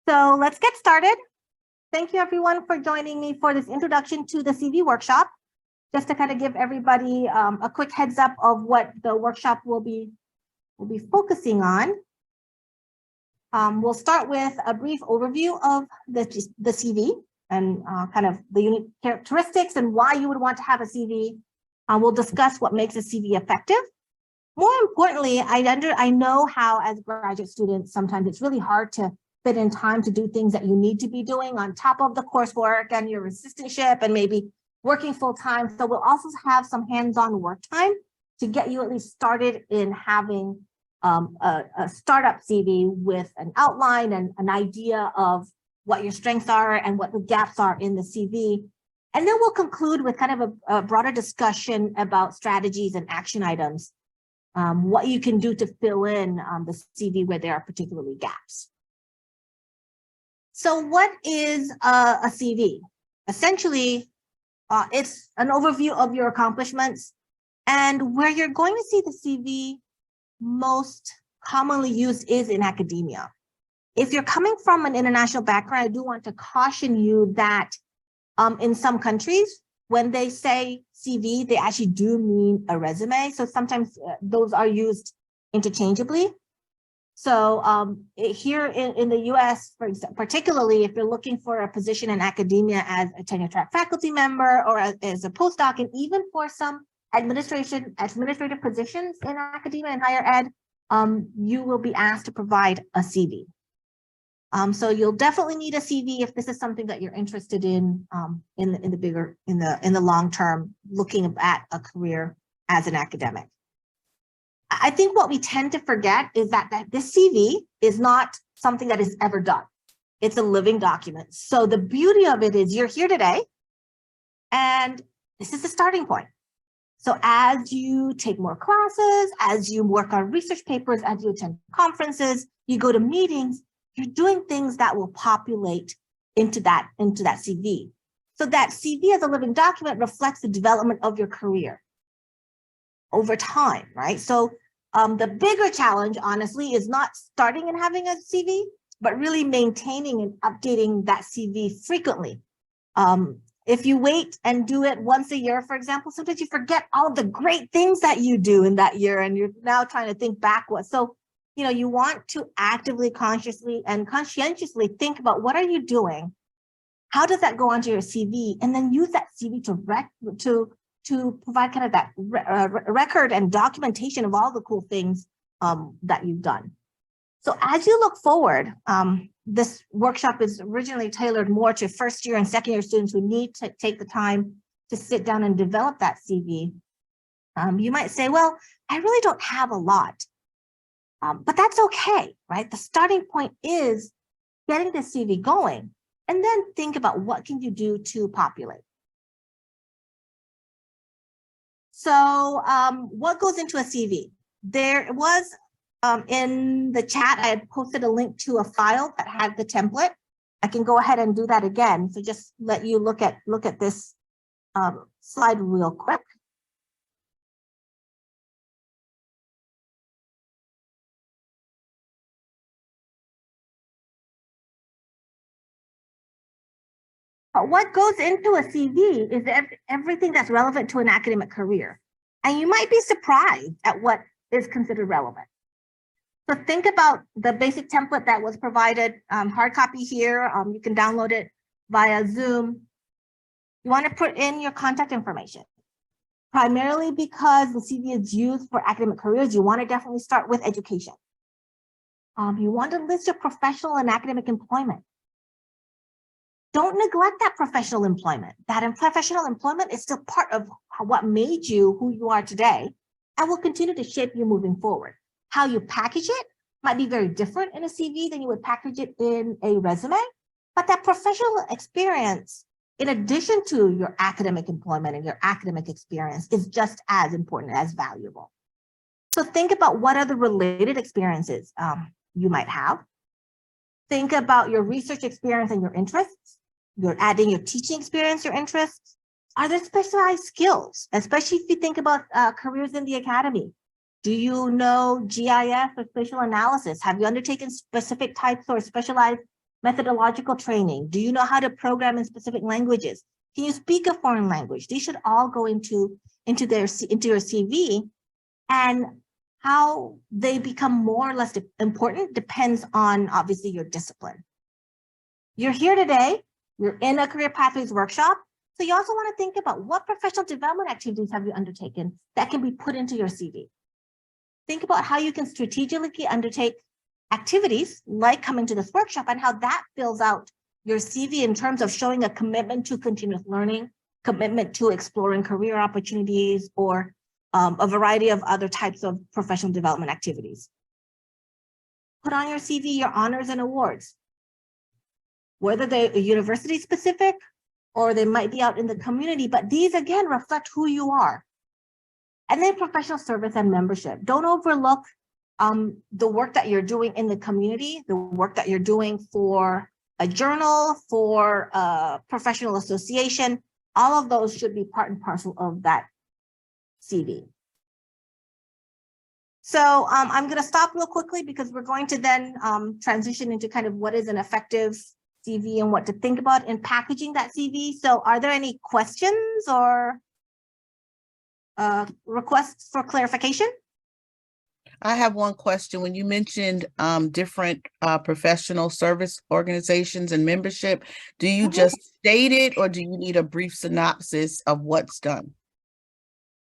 So let's get started. Thank you everyone for joining me for this introduction to the CV workshop. Just to kind of give everybody a quick heads up of what the workshop will be focusing on. We'll start with a brief overview of the CV and kind of the unique characteristics and why you would want to have a CV. We'll discuss what makes a CV effective. More importantly, I know how as graduate students, sometimes it's really hard to fit in time to do things that you need to be doing on top of the coursework and your assistantship and maybe working full time. So we'll also have some hands-on work time to get you at least started in having a startup CV with an outline and an idea of what your strengths are and what the gaps are in the CV. And then we'll conclude with kind of a broader discussion about strategies and action items, what you can do to fill in the CV where there are particularly gaps. So what is a CV? Essentially, it's an overview of your accomplishments, and where you're going to see the CV most commonly used is in academia. If you're coming from an international background, I do want to caution you that in some countries, when they say CV, they actually do mean a resume. So sometimes those are used interchangeably. So here in the US, for example, particularly if you're looking for a position in academia as a tenure track faculty member or as a postdoc, and even for some administrative positions in academia and higher ed, you will be asked to provide a CV. So you'll definitely need a CV if this is something that you're interested in the long term, looking at a career as an academic. I think what we tend to forget is that this CV is not something that is ever done. It's a living document. So the beauty of it is you're here today, and this is the starting point. So as you take more classes, as you work on research papers, as you attend conferences, you go to meetings, you're doing things that will populate into that CV. So that CV as a living document reflects the development of your career over time, right? So the bigger challenge, honestly, is not starting and having a CV, but really maintaining and updating that CV frequently. If you wait and do it once a year, for example, sometimes you forget all of the great things that you do in that year, and you're now trying to think backwards. So, you want to actively, consciously, and conscientiously think about what are you doing? How does that go onto your CV? And then use that CV to provide kind of that record and documentation of all the cool things that you've done. So as you look forward, this workshop is originally tailored more to first year and second year students who need to take the time to sit down and develop that CV. You might say, well, I really don't have a lot, but that's okay, right? The starting point is getting the CV going, and then think about what can you do to populate. So what goes into a CV? There was in the chat, I had posted a link to a file that had the template. I can go ahead and do that again. So just let you look at this slide real quick. What goes into a CV is everything that's relevant to an academic career. And you might be surprised at what is considered relevant. So think about the basic template that was provided, hard copy here. You can download it via Zoom. You want to put in your contact information. Primarily because the CV is used for academic careers, you want to definitely start with education. You want to list your professional and academic employment. Don't neglect that professional employment. That professional employment is still part of what made you who you are today and will continue to shape you moving forward. How you package it might be very different in a CV than you would package it in a resume, but that professional experience, in addition to your academic employment and your academic experience, is just as important, as valuable. So think about what are the related experiences you might have. Think about your research experience and your interests. You're adding your teaching experience, your interests. Are there specialized skills, especially if you think about careers in the academy? Do you know GIS or spatial analysis? Have you undertaken specific types or specialized methodological training? Do you know how to program in specific languages? Can you speak a foreign language? These should all go into your CV, and how they become more or less important depends on obviously your discipline. You're here today, you're in a career pathways workshop. So you also want to think about what professional development activities have you undertaken that can be put into your CV. Think about how you can strategically undertake activities like coming to this workshop and how that fills out your CV in terms of showing a commitment to continuous learning, commitment to exploring career opportunities, or a variety of other types of professional development activities. Put on your CV your honors and awards, whether they're university specific or they might be out in the community, but these again reflect who you are. And then professional service and membership. Don't overlook the work that you're doing in the community, the work that you're doing for a journal, for a professional association. All of those should be part and parcel of that CV. So I'm going to stop real quickly because we're going to then transition into kind of what is an effective CV and what to think about in packaging that CV. So are there any questions or requests for clarification? I have one question. When you mentioned different professional service organizations and membership, do you just state it or do you need a brief synopsis of what's done?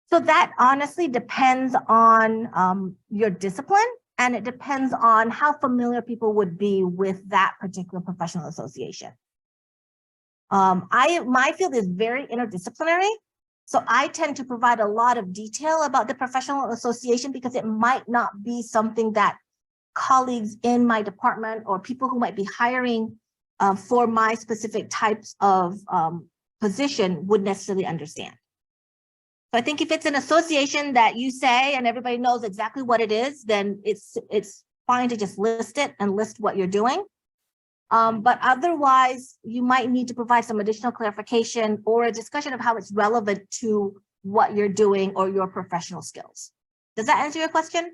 So that honestly depends on your discipline, and it depends on how familiar people would be with that particular professional association. My field is very interdisciplinary, so I tend to provide a lot of detail about the professional association because it might not be something that colleagues in my department or people who might be hiring for my specific types of position would necessarily understand. So I think if it's an association that you say and everybody knows exactly what it is, then it's fine to just list it and list what you're doing. But otherwise, you might need to provide some additional clarification or a discussion of how it's relevant to what you're doing or your professional skills. Does that answer your question?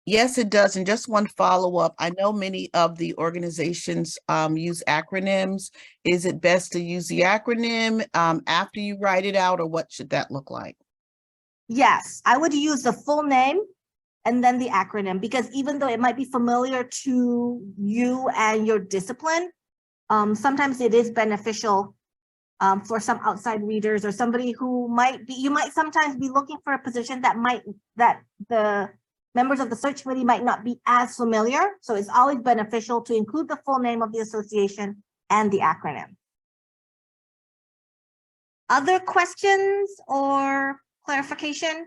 Yes, it does. And just one follow-up. I know many of the organizations use acronyms. Is it best to use the acronym after you write it out, or what should that look like? Yes, I would use the full name and then the acronym, because even though it might be familiar to you and your discipline, sometimes it is beneficial for some outside readers or somebody who you might sometimes be looking for a position that the members of the search committee might not be as familiar. So it's always beneficial to include the full name of the association and the acronym. Other questions or clarification?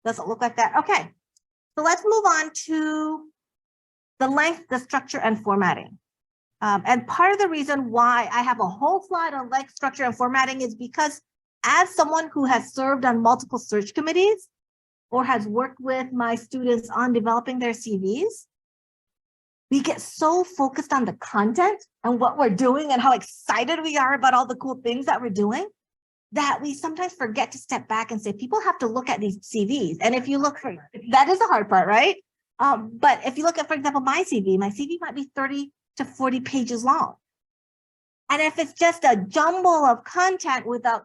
Doesn't look like that. Okay, so let's move on to the length, the structure, and formatting. And part of the reason why I have a whole slide on length, structure, and formatting is because as someone who has served on multiple search committees or has worked with my students on developing their CVs, we get so focused on the content and what we're doing and how excited we are about all the cool things that we're doing that we sometimes forget to step back and say, people have to look at these CVs. And if you look for, that is the hard part, right? But if you look at, for example, my CV might be 30 to 40 pages long. And if it's just a jumble of content without,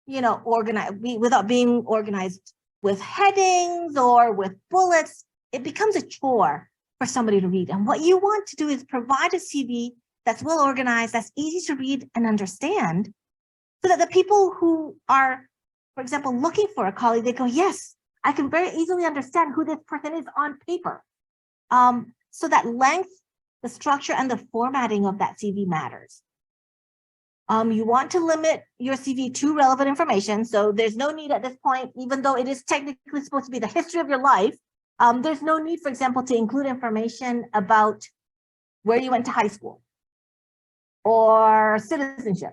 without being organized with headings or with bullets, it becomes a chore for somebody to read. And what you want to do is provide a CV that's well organized, that's easy to read and understand, so that the people who are, for example, looking for a colleague, they go, yes, I can very easily understand who this person is on paper. So that length, the structure, and the formatting of that CV matters. You want to limit your CV to relevant information. So there's no need at this point, even though it is technically supposed to be the history of your life, there's no need, for example, to include information about where you went to high school or citizenship.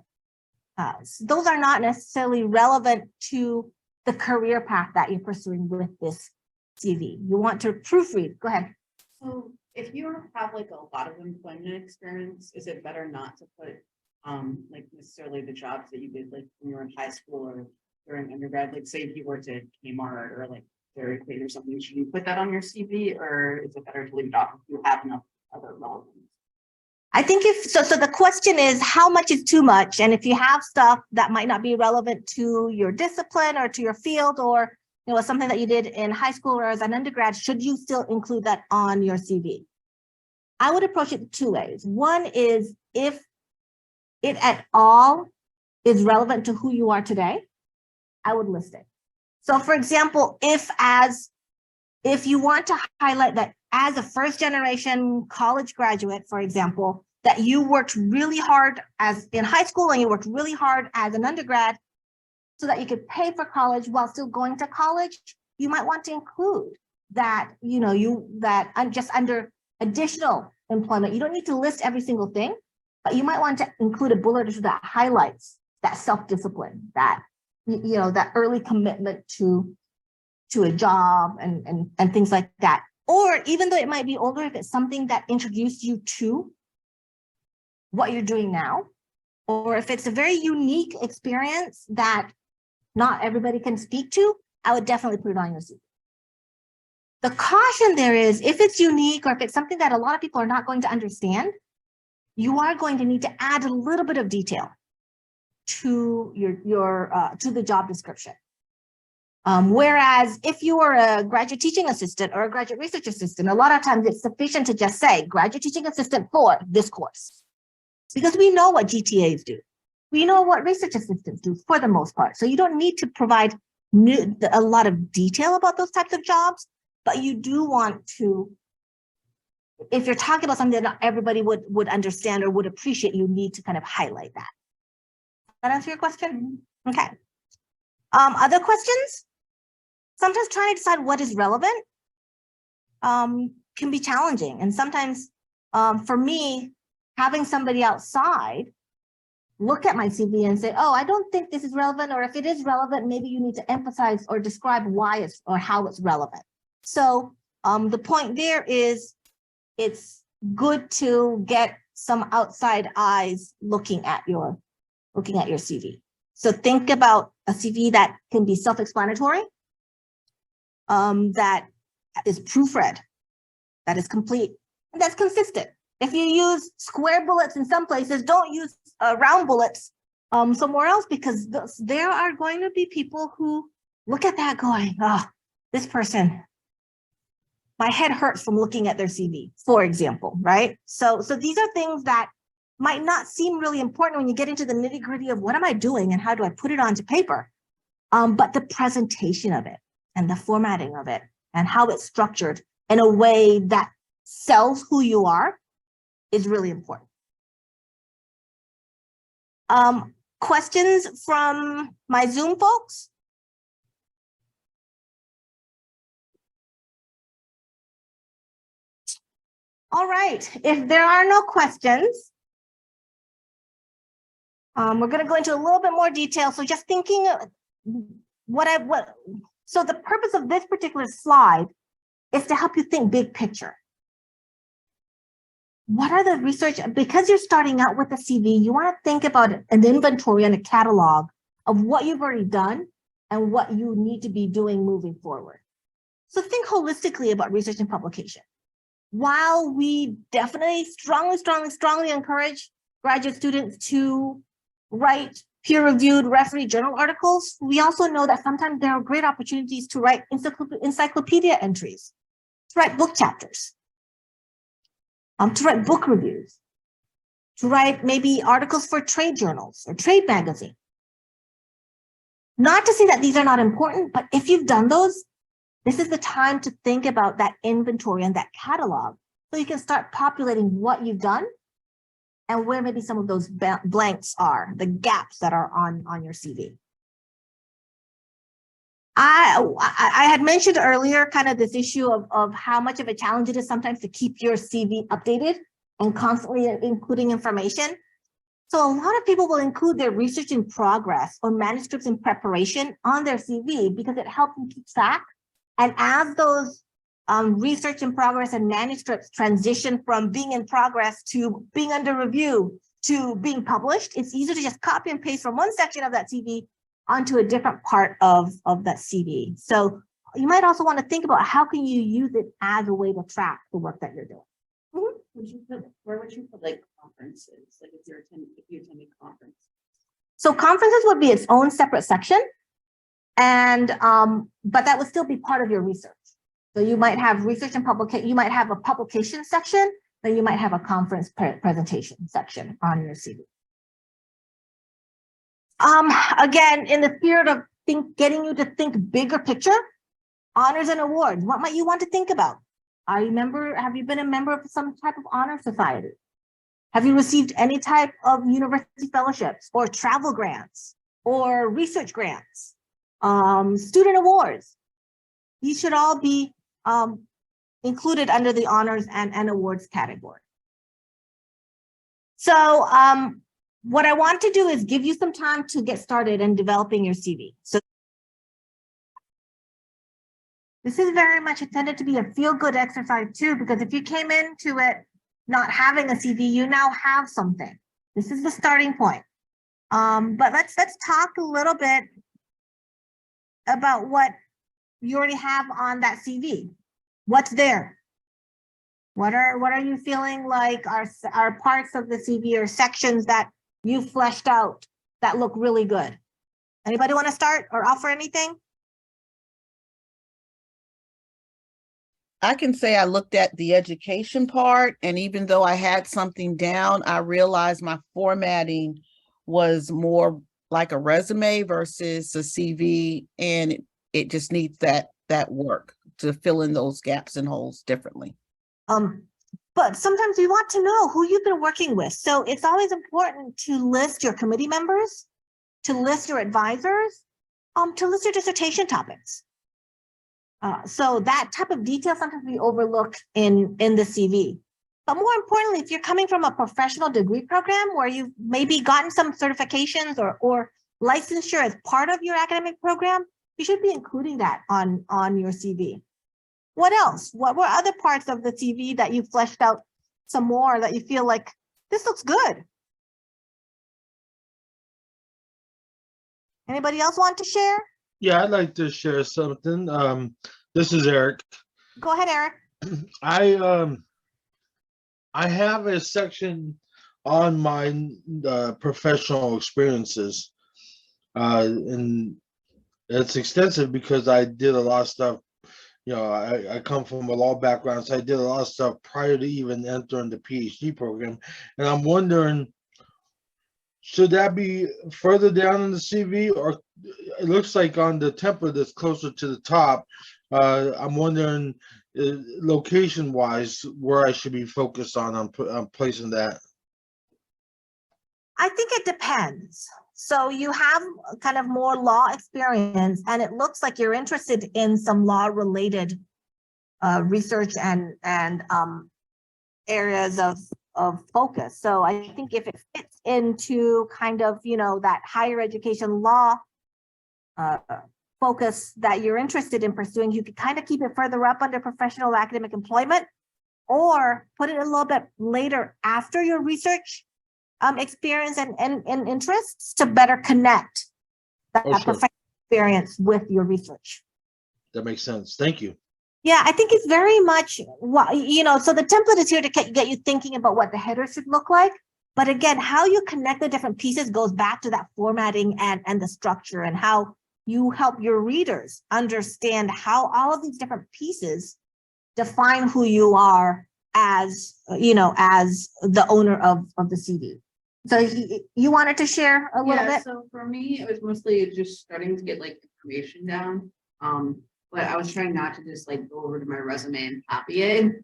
Those are not necessarily relevant to the career path that you're pursuing with this CV. You want to proofread. Go ahead. So if you have like a lot of employment experience, is it better not to put like necessarily the jobs that you did like when you were in high school or during undergrad? Like say if you worked at Kmart or like Dairy Queen or something, should you put that on your CV, or is it better to leave it off if you have enough other relevance? I think so the question is how much is too much? And if you have stuff that might not be relevant to your discipline or to your field, or something that you did in high school or as an undergrad, should you still include that on your CV? I would approach it 2 ways. One is if it at all is relevant to who you are today, I would list it. So for example, if you want to highlight that as a first generation college graduate, for example, that you worked really hard as in high school and you worked really hard as an undergrad so that you could pay for college while still going to college, you might want to include that, just under additional employment. You don't need to list every single thing, but you might want to include a bullet or two that highlights that self-discipline, that that early commitment to a job and things like that. Or even though it might be older, if it's something that introduced you to what you're doing now, or if it's a very unique experience that not everybody can speak to, I would definitely put it on your CV. The caution there is, if it's unique or if it's something that a lot of people are not going to understand, you are going to need to add a little bit of detail to to the job description. Whereas if you are a graduate teaching assistant or a graduate research assistant, a lot of times it's sufficient to just say graduate teaching assistant for this course, because we know what GTAs do. We know what research assistants do for the most part. So you don't need to provide a lot of detail about those types of jobs, but you do want to, if you're talking about something that not everybody would understand or would appreciate, you need to kind of highlight that. Does that answer your question? Okay. Other questions? Sometimes trying to decide what is relevant can be challenging. And sometimes for me, having somebody outside look at my CV and say, oh, I don't think this is relevant, or if it is relevant, maybe you need to emphasize or describe why it's or how it's relevant. So the point there is it's good to get some outside eyes looking at your CV. So think about a CV that can be self-explanatory, that is proofread, that is complete, and that's consistent. If you use square bullets in some places, don't use round bullets somewhere else, because there are going to be people who look at that going, oh, this person, my head hurts from looking at their CV, for example, right? So these are things that might not seem really important when you get into the nitty gritty of what am I doing and how do I put it onto paper? But the presentation of it and the formatting of it and how it's structured in a way that sells who you are is really important. Questions from my Zoom folks? All right, if there are no questions, we're going to go into a little bit more detail. So just thinking so the purpose of this particular slide is to help you think big picture. What are the research, because you're starting out with a CV, you want to think about an inventory and a catalog of what you've already done and what you need to be doing moving forward. So think holistically about research and publication. While we definitely strongly encourage graduate students to write peer-reviewed referee journal articles, we also know that sometimes there are great opportunities to write encyclopedia entries, to write book chapters, to write book reviews, to write maybe articles for trade journals or trade magazine. Not to say that these are not important, but if you've done those, this is the time to think about that inventory and that catalog so you can start populating what you've done and where maybe some of those blanks are, the gaps that are on your CV. I had mentioned earlier kind of this issue of how much of a challenge it is sometimes to keep your CV updated and constantly including information. So a lot of people will include their research in progress or manuscripts in preparation on their CV because it helps them keep track. And as those research in progress and manuscripts transition from being in progress to being under review to being published, it's easier to just copy and paste from one section of that CV onto a different part of that CV. So you might also want to think about how can you use it as a way to track the work that you're doing. Where would you put like conferences? Like if you attend a conference? So conferences would be its own separate section. And, but that would still be part of your research. So you might have research and publication, you might have a publication section, then you might have a conference presentation section on your CV. Again, in the spirit of getting you to think bigger picture, honors and awards, what might you want to think about? Have you been a member of some type of honor society? Have you received any type of university fellowships or travel grants or research grants, student awards? These should all be included under the honors and awards category. So what I want to do is give you some time to get started in developing your CV. So this is very much intended to be a feel-good exercise too, because if you came into it not having a CV, you now have something. This is the starting point. But let's talk a little bit about what you already have on that CV. What's there? What are you feeling like are parts of the CV or sections that you fleshed out that look really good? Anybody want to start or offer anything? I can say I looked at the education part, and even though I had something down, I realized my formatting was more like a resume versus a CV, and it just needs that work to fill in those gaps and holes differently. But sometimes you want to know who you've been working with. So it's always important to list your committee members, to list your advisors, to list your dissertation topics. So that type of detail sometimes we overlook in the CV. But more importantly, if you're coming from a professional degree program where you've maybe gotten some certifications or licensure as part of your academic program, you should be including that on your CV. What else? What were other parts of the CV that you fleshed out some more that you feel like this looks good? Anybody else want to share? Yeah, I'd like to share something. This is Eric. Go ahead, Eric. I have a section on my professional experiences, and it's extensive because I did a lot of stuff. You know, I come from a law background, so I did a lot of stuff prior to even entering the PhD program, and I'm wondering, should that be further down in the CV, or it looks like on the template that's closer to the top? I'm wondering, location-wise, where I should be focused on placing that. I think it depends. So you have kind of more law experience, and it looks like you're interested in some law-related research and areas of focus. So I think if it fits into kind of, you know, that higher education law focus that you're interested in pursuing, you could kind of keep it further up under professional academic employment, or put it a little bit later after your research experience and interests to better connect that professional experience with your research. That makes sense. Thank you. Yeah, I think it's very much, you know, so the template is here to get you thinking about what the header should look like. But again, how you connect the different pieces goes back to that formatting and the structure, and how you help your readers understand how all of these different pieces define who you are as, you know, as the owner of the CV. So you wanted to share a little bit? So for me, it was mostly just starting to get like the creation down. But I was trying not to just like go over to my resume and copy it.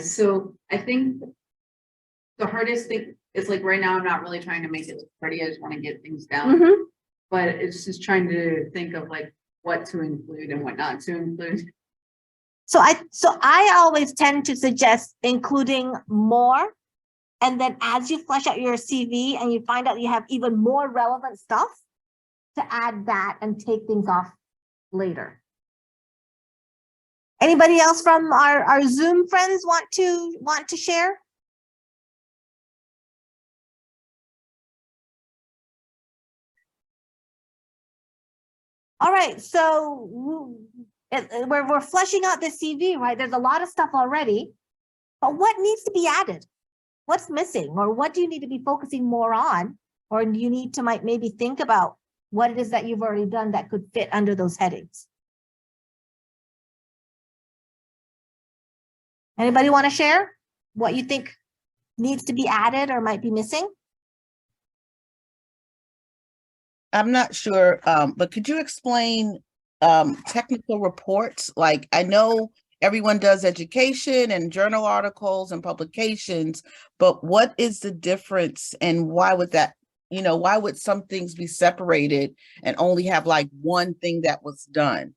So I think the hardest thing is like right now I'm not really trying to make it look pretty. I just want to get things down. Mm-hmm. But it's just trying to think of like what to include and what not to include. So I always tend to suggest including more. And then as you flesh out your CV and you find out you have even more relevant stuff, to add that and take things off later. Anybody else from our Zoom friends want to share? All right, so we're fleshing out the CV, right? There's a lot of stuff already, but what needs to be added? What's missing, or what do you need to be focusing more on? Or do you need to maybe think about what it is that you've already done that could fit under those headings? Anybody want to share what you think needs to be added or might be missing? I'm not sure, but could you explain technical reports? Like, I know everyone does education and journal articles and publications, but what is the difference, and why would that, why would some things be separated and only have like one thing that was done?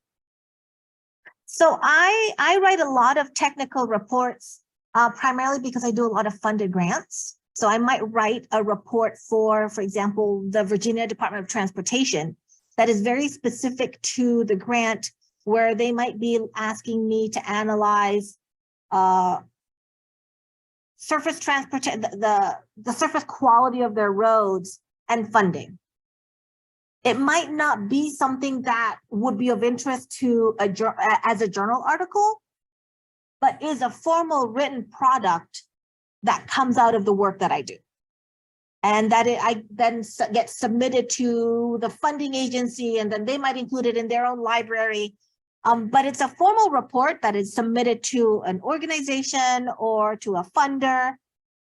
So I write a lot of technical reports, primarily because I do a lot of funded grants. So I might write a report for example, the Virginia Department of Transportation that is very specific to the grant, where they might be asking me to analyze surface transportation, the surface quality of their roads and funding. It might not be something that would be of interest to as a journal article, but is a formal written product that comes out of the work that I do. And that I then get submitted to the funding agency, and then they might include it in their own library. But it's a formal report that is submitted to an organization or to a funder.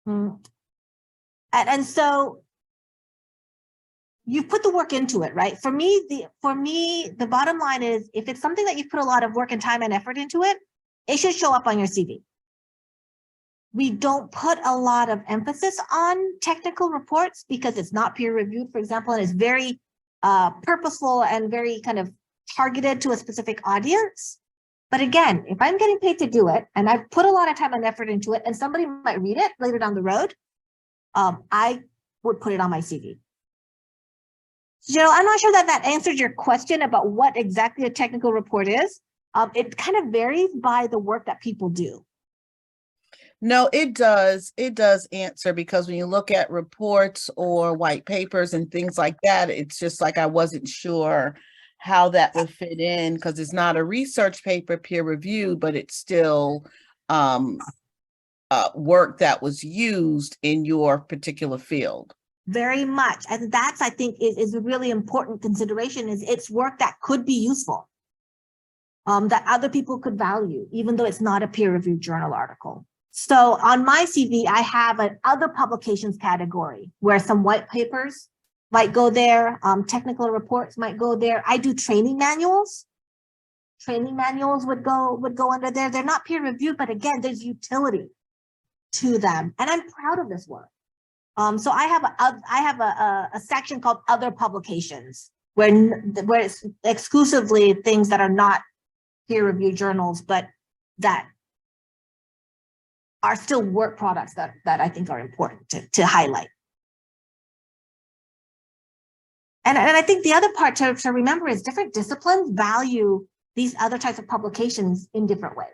And so you put the work into it, right? For me, the bottom line is, if it's something that you put a lot of work and time and effort into it, it should show up on your CV. We don't put a lot of emphasis on technical reports because it's not peer reviewed, for example, and it's very purposeful and very kind of targeted to a specific audience. But again, if I'm getting paid to do it and I've put a lot of time and effort into it, and somebody might read it later down the road, I would put it on my CV. Joe, I'm not sure that answered your question about what exactly a technical report is. It kind of varies by the work that people do. No, it does. It does answer, because when you look at reports or white papers and things like that, it's just like I wasn't sure how that would fit in, because it's not a research paper peer reviewed, but it's still work that was used in your particular field. Very much. And that's, I think, is a really important consideration, is it's work that could be useful, that other people could value, even though it's not a peer-reviewed journal article. So on my CV, I have an other publications category where some white papers might go there, technical reports might go there. I do training manuals. Training manuals would go under there. They're not peer-reviewed, but again, there's utility to them, and I'm proud of this work. So I have a section called other publications where it's exclusively things that are not peer-reviewed journals, but that are still work products that I think are important to highlight. And I think the other part to remember is different disciplines value these other types of publications in different ways.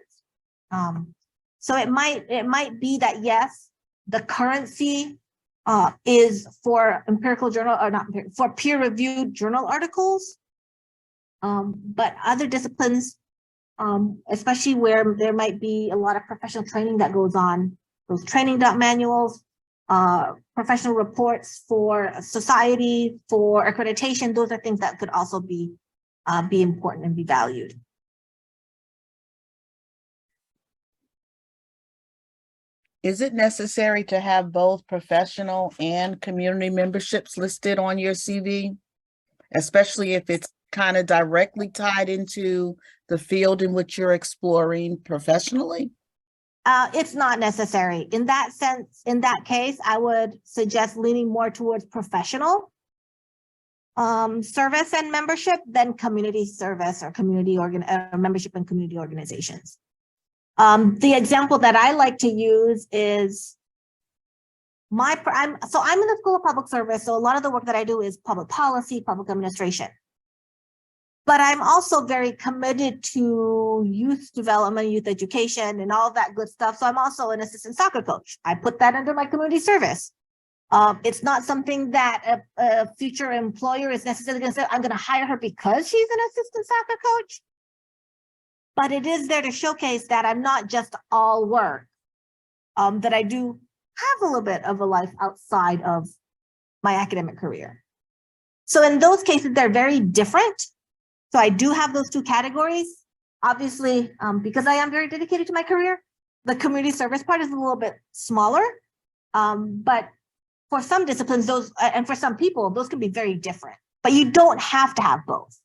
So it might be that, yes, the currency is for empirical journal, or not for peer-reviewed journal articles, but other disciplines, especially where there might be a lot of professional training that goes on, those training manuals, professional reports for society, for accreditation, those are things that could also be important and be valued. Is it necessary to have both professional and community memberships listed on your CV, especially if it's kind of directly tied into the field in which you're exploring professionally? It's not necessary. In that sense, in that case, I would suggest leaning more towards professional service and membership than community service or membership and community organizations. The example that I like to use is I'm in the School of Public Service, so a lot of the work that I do is public policy, public administration. But I'm also very committed to youth development, youth education, and all of that good stuff. So I'm also an assistant soccer coach. I put that under my community service. It's not something that a future employer is necessarily going to say, I'm going to hire her because she's an assistant soccer coach. but it is there to showcase that I'm not just all work, that I do have a little bit of a life outside of my academic career. So in those cases, they're very different. So I do have those two categories. Obviously, because I am very dedicated to my career, the community service part is a little bit smaller. But for some disciplines, those, and for some people, those can be very different, but you don't have to have both.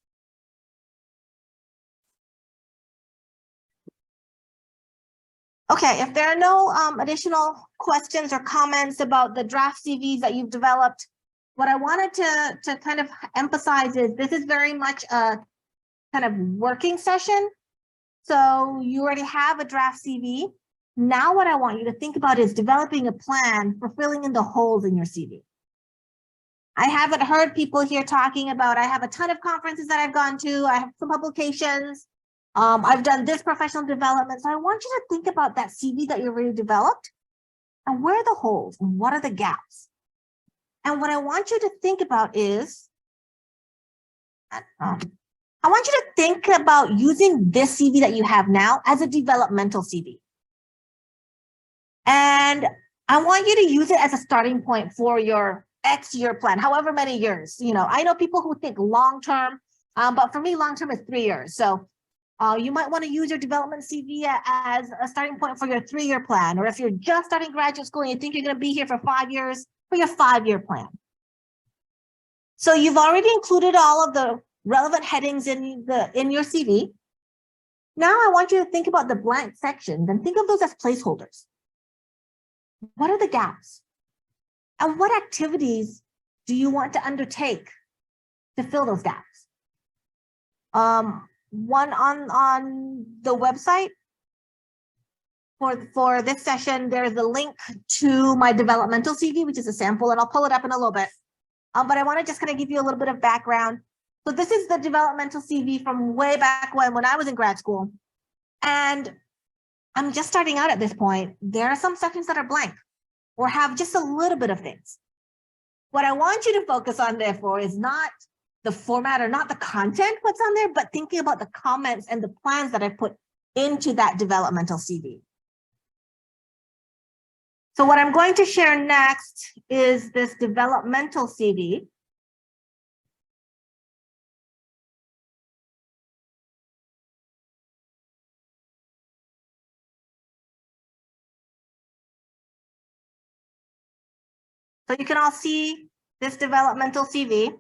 Okay, if there are no additional questions or comments about the draft CVs that you've developed, what I wanted to kind of emphasize is this is very much a kind of working session. So you already have a draft CV. Now what I want you to think about is developing a plan for filling in the holes in your CV. I haven't heard people here talking about, I have a ton of conferences that I've gone to, I have some publications, I've done this professional development. So I want you to think about that CV that you already developed and where are the holes and what are the gaps? And what I want you to think about is, I want you to think about using this CV that you have now as a developmental CV. And I want you to use it as a starting point for your X year plan, however many years. You know, I know people who think long-term, but for me, long-term is 3 years. So you might want to use your development CV as a starting point for your 3-year plan. Or if you're just starting graduate school and you think you're going to be here for 5 years, for your 5-year plan. So you've already included all of the relevant headings in your CV. Now I want you to think about the blank sections and think of those as placeholders. What are the gaps? And what activities do you want to undertake to fill those gaps? One on the website for this session, there's a link to my developmental CV, which is a sample, and I'll pull it up in a little bit. But I want to just kind of give you a little bit of background. So this is the developmental CV from way back when I was in grad school. And I'm just starting out at this point. There are some sections that are blank or have just a little bit of things. What I want you to focus on, therefore, is not the format or not the content what's on there, but thinking about the comments and the plans that I put into that developmental CV. So what I'm going to share next is this developmental CV. So you can all see this developmental CV. I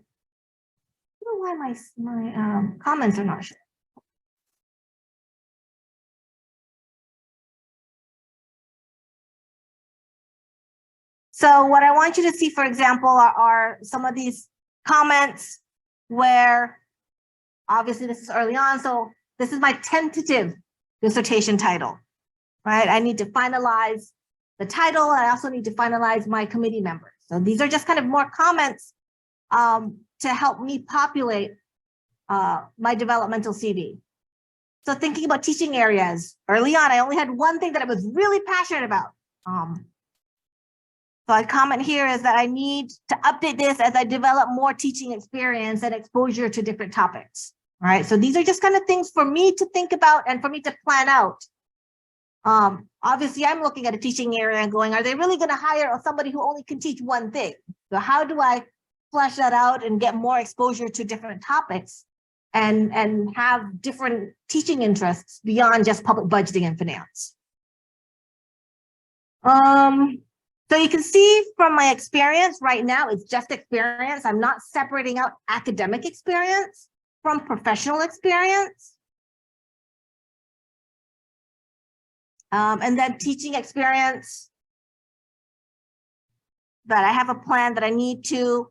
don't know why my comments are not showing. So what I want you to see, for example, are some of these comments where obviously this is early on. So this is my tentative dissertation title, right? I need to finalize the title. I also need to finalize my committee members. So these are just kind of more comments to help me populate my developmental CV. So thinking about teaching areas, early on, I only had one thing that I was really passionate about. So I comment here is that I need to update this as I develop more teaching experience and exposure to different topics. All right, so these are just kind of things for me to think about and for me to plan out. Obviously, I'm looking at a teaching area and going, are they really going to hire somebody who only can teach one thing? So how do I flesh that out and get more exposure to different topics and have different teaching interests beyond just public budgeting and finance? So you can see from my experience right now, it's just experience. I'm not separating out academic experience from professional experience. And then teaching experience, that I have a plan that I need to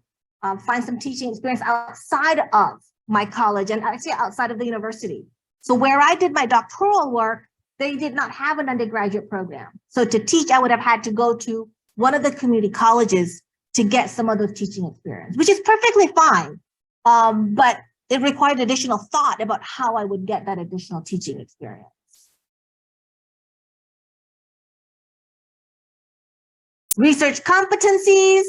find some teaching experience outside of my college and actually outside of the university. So where I did my doctoral work, they did not have an undergraduate program. So to teach, I would have had to go to one of the community colleges to get some of those teaching experience, which is perfectly fine. But it required additional thought about how I would get that additional teaching experience. Research competencies,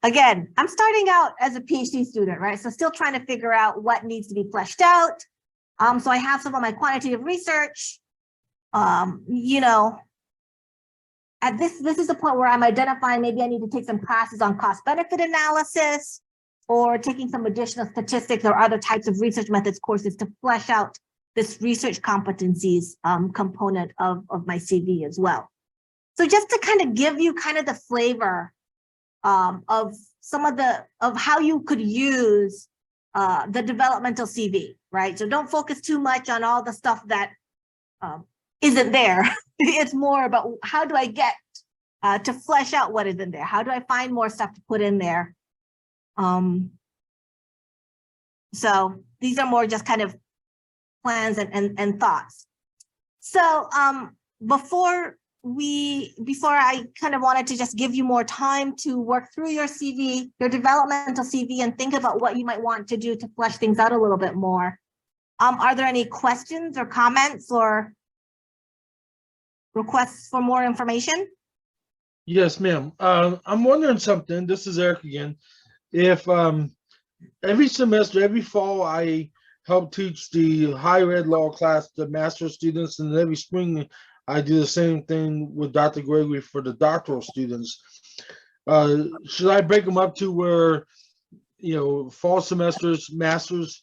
Again, I'm starting out as a PhD student, right? So still trying to figure out what needs to be fleshed out. So I have some of my quantitative research. You know, at this is the point where I'm identifying maybe I need to take some classes on cost benefit analysis or taking some additional statistics or other types of research methods courses to flesh out this research competencies component of my CV as well. So just to kind of give you kind of the flavor of some of how you could use the developmental CV, right? So don't focus too much on all the stuff that isn't there. It's more about how do I get to flesh out what is in there? How do I find more stuff to put in there? So these are more just kind of plans and thoughts. So before I kind of wanted to just give you more time to work through your CV, your developmental CV, and think about what you might want to do to flesh things out a little bit more. Are there any questions or comments or requests for more information? Yes, ma'am. I'm wondering something. This is Eric again. If every semester, every fall, I help teach the higher ed law class, the master's students, and every spring I do the same thing with Dr. Gregory for the doctoral students. Should I break them up to where, you know, fall semesters, masters,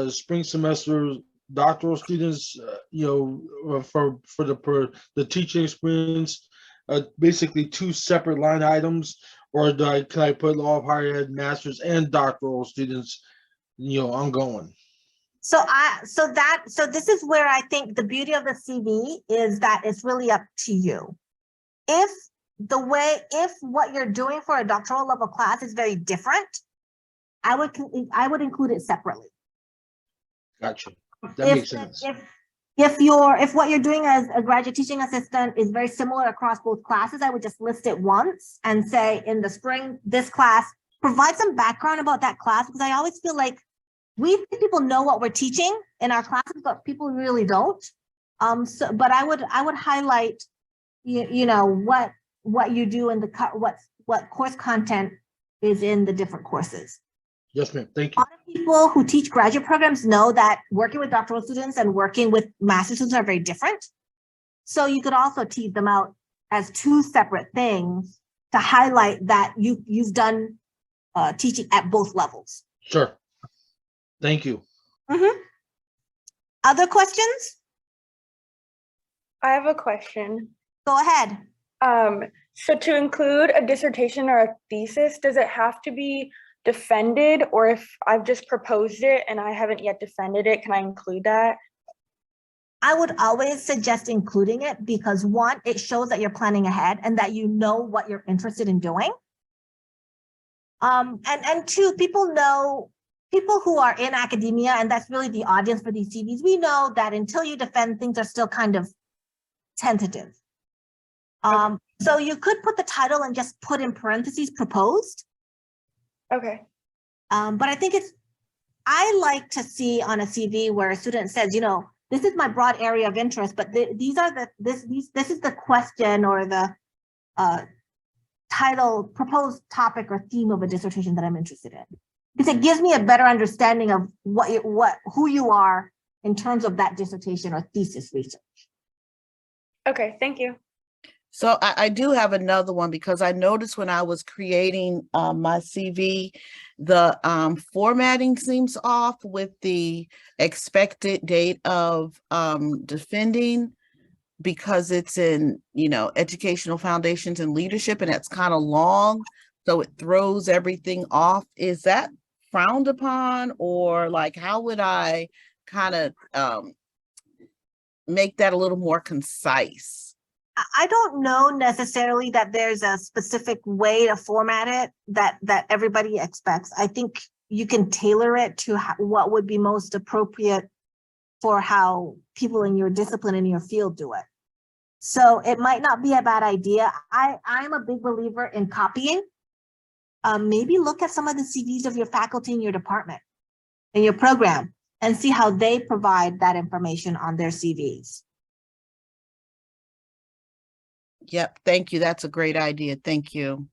spring semester, doctoral students, you know, for the teaching experience, basically two separate line items, or can I put law of higher ed, masters, and doctoral students, you know, ongoing? So this is where I think the beauty of the CV is that it's really up to you. If what you're doing for a doctoral level class is very different, I would include it separately. Gotcha. That makes sense. If what you're doing as a graduate teaching assistant is very similar across both classes, I would just list it once and say in the spring, this class, provide some background about that class, because I always feel like we think people know what we're teaching in our classes, but people really don't. But I would highlight, you know, what you do and what course content is in the different courses. Yes, ma'am. Thank A you. lot of people who teach graduate programs know that working with doctoral students and working with master's students are very different. So you could also tease them out as two separate things to highlight that you've done teaching at both levels. Sure. Thank you. Other questions? I have a question. Go ahead. So to include a dissertation or a thesis, does it have to be defended, or if I've just proposed it and I haven't yet defended it, can I include that? I would always suggest including it because one, it shows that you're planning ahead and that you know what you're interested in doing. And two, people who are in academia, and that's really the audience for these CVs, we know that until you defend, things are still kind of tentative. So you could put the title and just put in parentheses proposed. Okay. But I think I like to see on a CV where a student says, you know, this is my broad area of interest, but this is the question or the title, proposed topic or theme of a dissertation that I'm interested in. Because it gives me a better understanding of who you are in terms of that dissertation or thesis research. Okay, thank you. So I do have another one, because I noticed when I was creating my CV, the formatting seems off with the expected date of defending, because it's in, you know, educational foundations and leadership, and it's kind of long, so it throws everything off. Is that frowned upon, or like how would I kind of make that a little more concise? I don't know necessarily that there's a specific way to format it that everybody expects. I think you can tailor it to what would be most appropriate for how people in your discipline and your field do it. So it might not be a bad idea. I'm a big believer in copying. Maybe look at some of the CVs of your faculty in your department, in your program, and see how they provide that information on their CVs. Yep, thank you. That's a great idea. Thank you.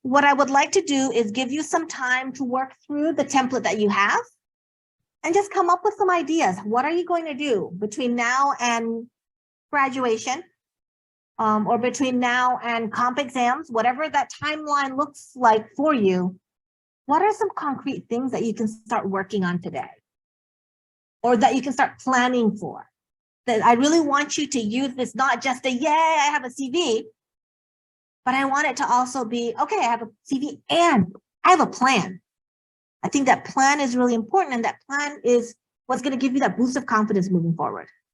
What I would like to do is give you some time to work through the template that you have and just come up with some ideas. What are you going to do between now and graduation? Or between now and comp exams, whatever that timeline looks like for you, what are some concrete things that you can start working on today? Or that you can start planning for? That I really want you to use this, not just a, yay, I have a CV, but I want it to also be, okay, I have a CV and I have a plan. I think that plan is really important, and that plan is what's going to give you that boost of confidence moving forward.